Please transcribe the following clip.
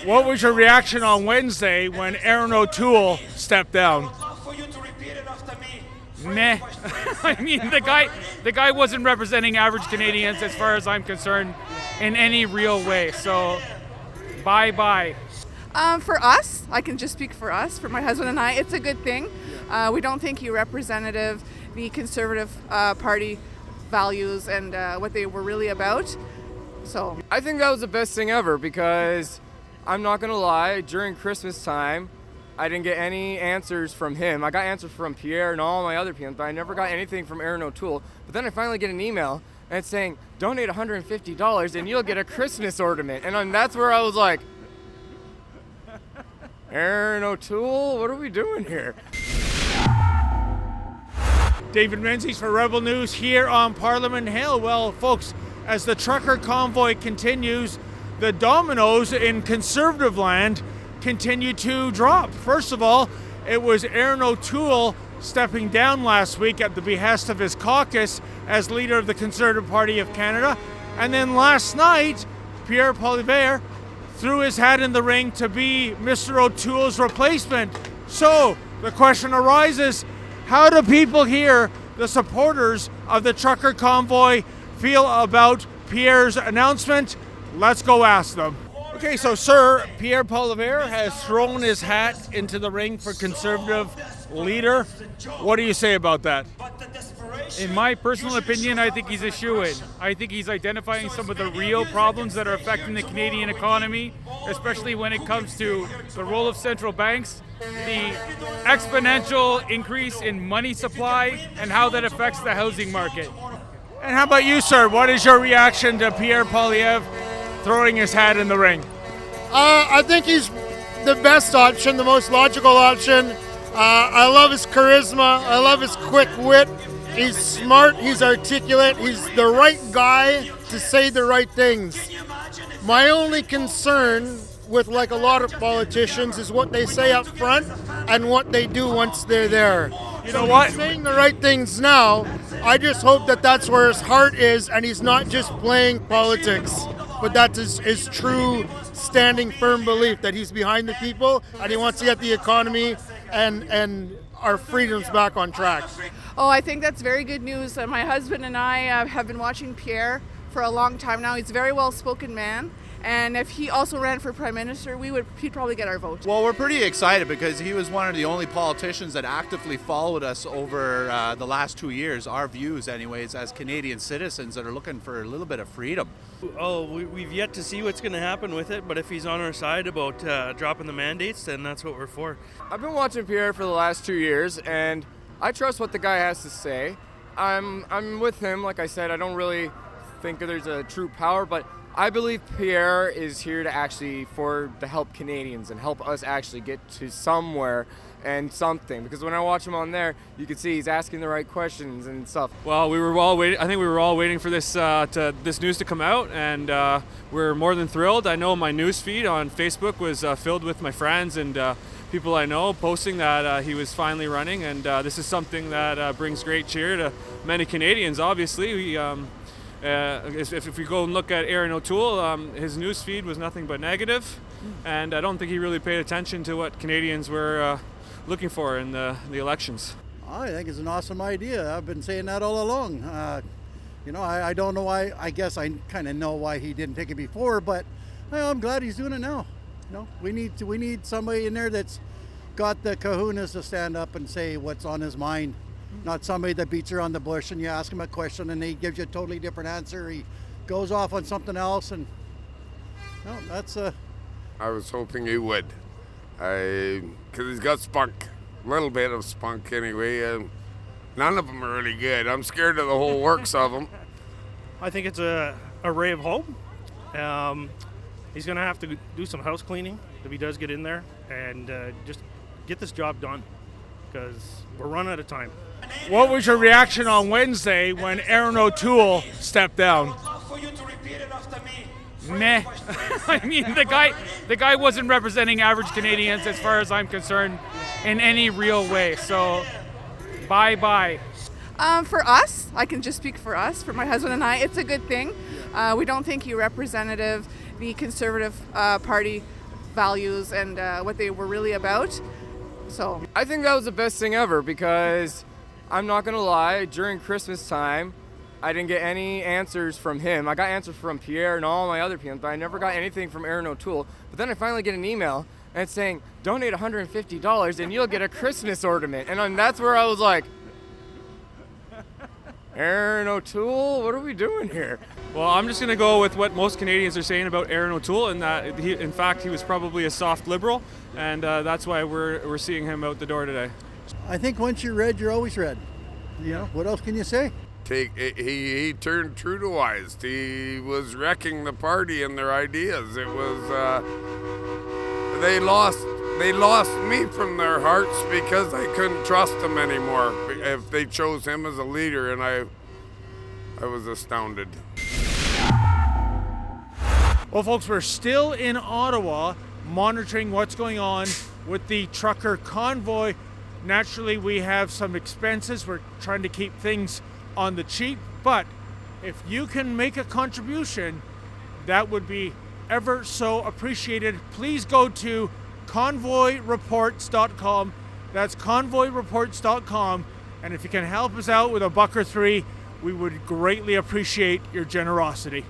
What was your reaction on Wednesday when Erin O'Toole stepped down? Meh. I mean, the guy wasn't representing average Canadians as far as I'm concerned in any real way. So, bye-bye. For us, I can just speak for us, for my husband and I, it's a good thing. We don't think he represented the Conservative Party values and what they were really about. So I think that was the best thing ever because I'm not going to lie, during Christmas time, I didn't get any answers from him. I got answers from Pierre and all my other PMs, but I never got anything from Erin O'Toole. But then I finally get an email and it's saying, donate $150 and you'll get a Christmas ornament. And that's where I was like, Erin O'Toole, what are we doing here? David Menzies for Rebel News here on Parliament Hill. Well, folks, as the trucker convoy continues, the dominoes in Conservative land continue to drop. First of all, it was Erin O'Toole stepping down last week at the behest of his caucus as leader of the Conservative Party of Canada. And then last night, Pierre Poilievre threw his hat in the ring to be Mr. O'Toole's replacement. So the question arises, how do people here, the supporters of the trucker convoy, feel about Pierre's announcement? Let's go ask them. Okay, so sir, Pierre Poilievre has thrown his hat into the ring for Conservative leader. What do you say about that? In my personal opinion, I think he's a shoo-in. I think he's identifying some of the real problems that are affecting the Canadian economy, especially when it comes to the role of central banks, the exponential increase in money supply, and how that affects the housing market. And how about you, sir? What is your reaction to Pierre Poilievre throwing his hat in the ring? I think he's the best option, the most logical option. I love his charisma. I love his quick wit. He's smart. He's articulate. He's the right guy to say the right things. My only concern with, like a lot of politicians, is what they say up front and what they do once they're there. You know what? He's saying the right things now. I just hope that that's where his heart is and he's not just playing politics, but that's his true standing firm belief that he's behind the people and he wants to get the economy and our freedoms back on track. Oh, I think that's very good news. My husband and I have been watching Pierre for a long time now. He's a very well-spoken man. And if he also ran for Prime Minister, he'd probably get our vote. Well, we're pretty excited because he was one of the only politicians that actively followed us over the last 2 years, our views anyways, as Canadian citizens that are looking for a little bit of freedom. Oh, we've yet to see what's going to happen with it, but if he's on our side about dropping the mandates, then that's what we're for. I've been watching Pierre for the last 2 years, and I trust what the guy has to say. I'm with him. Like I said, I don't really think that there's a true power, but I believe Pierre is here to help Canadians and help us actually get to somewhere and something. Because when I watch him on there, you can see he's asking the right questions and stuff. Well, we were all waiting. I think we were all waiting for this news to come out, and we're more than thrilled. I know my news feed on Facebook was filled with my friends and people I know posting that he was finally running, and this is something that brings great cheer to many Canadians. Obviously, if we go and look at Erin O'Toole, his news feed was nothing but negative, and I don't think he really paid attention to what Canadians were looking for in the elections. I think it's an awesome idea. I've been saying that all along. I don't know why. I guess I kind of know why he didn't take it before, but I'm glad he's doing it now. We need somebody in there that's got the kahunas to stand up and say what's on his mind. Not somebody that beats around the bush and you ask him a question and he gives you a totally different answer. He goes off on something else, and that's I was hoping he would, because he's got spunk, a little bit of spunk anyway. None of them are really good. I'm scared of the whole works of them. I think it's a ray of hope. He's going to have to do some house cleaning if he does get in there and just get this job done, because we're running out of time. What was your reaction on Wednesday when Erin O'Toole stepped down? Meh. I mean, the guy wasn't representing average Canadians as far as I'm concerned in any real way. So, bye-bye. For us, I can just speak for us, for my husband and I, it's a good thing. We don't think he represented the Conservative Party values and what they were really about. So I think that was the best thing ever, because I'm not gonna lie, during Christmas time, I didn't get any answers from him. I got answers from Pierre and all my other PMs, but I never got anything from Erin O'Toole. But then I finally get an email and it's saying, donate $150 and you'll get a Christmas ornament. And that's where I was like, Erin O'Toole, what are we doing here? Well, I'm just going to go with what most Canadians are saying about Erin O'Toole, and that in fact he was probably a soft liberal, and that's why we're seeing him out the door today. I think once you're red, you're always red. You know, what else can you say? He turned true to wise. He was wrecking the party and their ideas. It was they lost me from their hearts because I couldn't trust them anymore. If they chose him as a leader, and I was astounded. Well, folks, we're still in Ottawa monitoring what's going on with the trucker convoy. Naturally, we have some expenses. We're trying to keep things on the cheap, but if you can make a contribution, that would be ever so appreciated. Please go to convoyreports.com. That's convoyreports.com, and if you can help us out with $1 or $3, we would greatly appreciate your generosity.